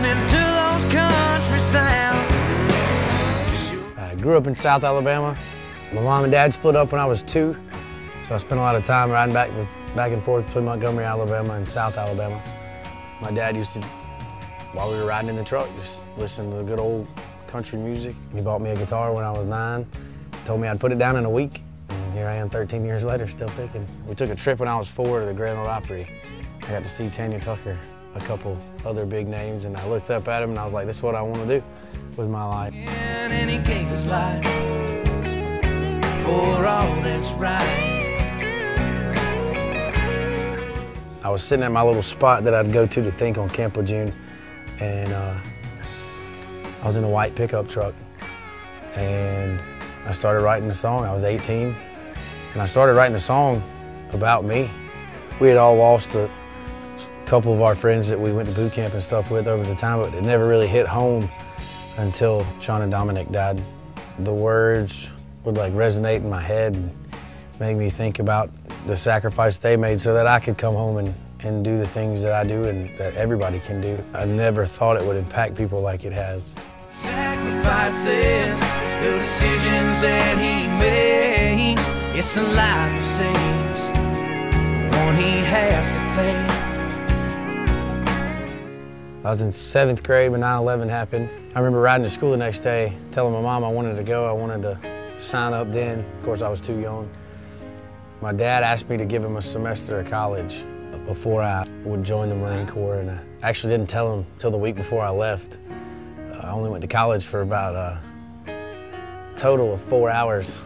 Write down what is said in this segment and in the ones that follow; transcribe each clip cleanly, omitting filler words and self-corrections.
listening to those country sounds. I grew up in South Alabama. My mom and dad split up when I was 2, so I spent a lot of time riding back and forth between Montgomery, Alabama and South Alabama. My dad used to, while we were riding in the truck, just listen to the good old country music. He bought me a guitar when I was 9, told me I'd put it down in a week, and here I am 13 years later, still picking. We took a trip when I was 4 to the Grand Ole Opry. I got to see Tanya Tucker, a couple other big names, and I looked up at him and I was like, this is what I want to do with my life. And he gave his life for all that's right. I was sitting at my little spot that I'd go to think on Camp Lejeune, and I was in a white pickup truck, and I started writing the song. I was 18, and I started writing the song about me. We had all lost a couple of our friends that we went to boot camp and stuff with over the time, but it never really hit home until Sean and Dominic died. The words would like resonate in my head and make me think about the sacrifice they made so that I could come home and do the things that I do and that everybody can do. I never thought it would impact people like it has. Sacrifices, the decisions that he makes, it's the life he saves, the one he has to take. I was in 7th grade when 9/11 happened. I remember riding to school the next day, telling my mom I wanted to go, I wanted to sign up then. Of course, I was too young. My dad asked me to give him a semester of college before I would join the Marine Corps, and I actually didn't tell him till the week before I left. I only went to college for about a total of 4 hours.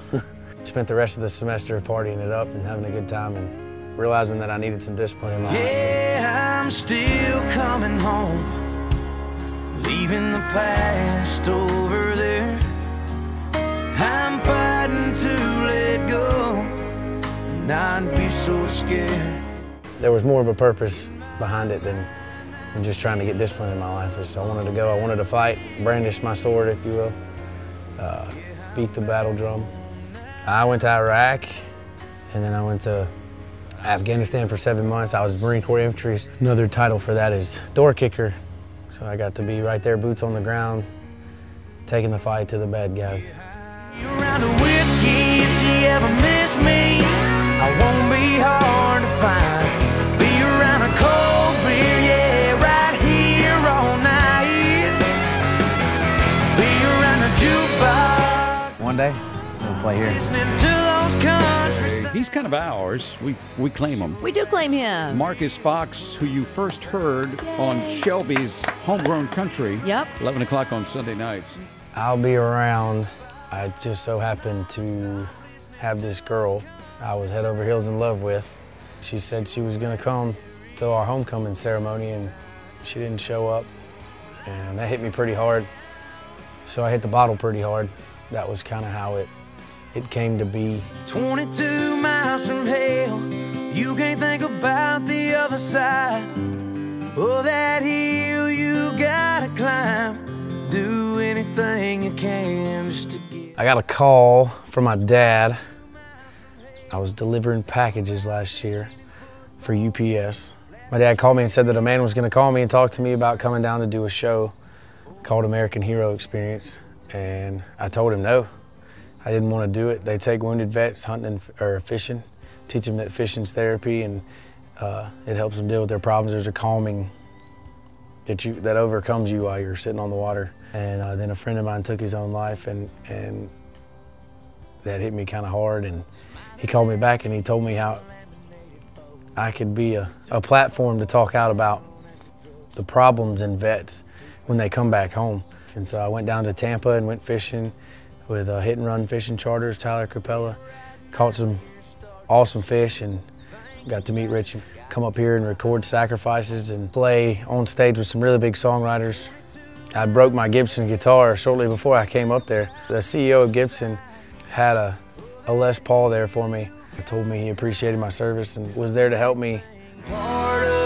Spent the rest of the semester partying it up and having a good time and realizing that I needed some discipline in my life. Yeah, I'm still coming home, leaving the past over there. I'm fighting to let go, and I'd be so scared. There was more of a purpose behind it than just trying to get discipline in my life. So I wanted to go, I wanted to fight, brandish my sword, if you will, beat the battle drum. I went to Iraq, and then I went to Afghanistan for 7 months. I was Marine Corps Infantry. Another title for that is door kicker. So I got to be right there, boots on the ground, taking the fight to the bad guys. Around a whiskey, if she ever miss me, I won't be hard to find. Be around a cold beer, yeah, right here all night. Be around a jukebox. One day, we'll play here. Listening to those country sounds. He's kind of ours. We claim him. We do claim him. Markus Fox, who you first heard on Shelby's Homegrown Country. Yep. 11 o'clock on Sunday nights. I'll be around. I just so happened to have this girl I was head over heels in love with. She said she was gonna come to our homecoming ceremony, and she didn't show up, and that hit me pretty hard. So I hit the bottle pretty hard. That was kind of how it came to be. 22 miles from hell, you can't think about the other side. Oh, that hill you gotta climb. Do anything you can just to get. I got a call from my dad. I was delivering packages last year for UPS. My dad called me and said that a man was gonna call me and talk to me about coming down to do a show called American Hero Experience. And I told him no. I didn't want to do it. They take wounded vets hunting or fishing, teach them that fishing's therapy, and it helps them deal with their problems. There's a calming that overcomes you while you're sitting on the water. And then a friend of mine took his own life, and that hit me kind of hard. And he called me back and he told me how I could be a platform to talk out about the problems in vets when they come back home. And so I went down to Tampa and went fishing with Hit and Run Fishing Charters, Tyler Capella. Caught some awesome fish and got to meet Rich and come up here and record Sacrifices and play on stage with some really big songwriters. I broke my Gibson guitar shortly before I came up there. The CEO of Gibson had a Les Paul there for me. He told me he appreciated my service and was there to help me. Part of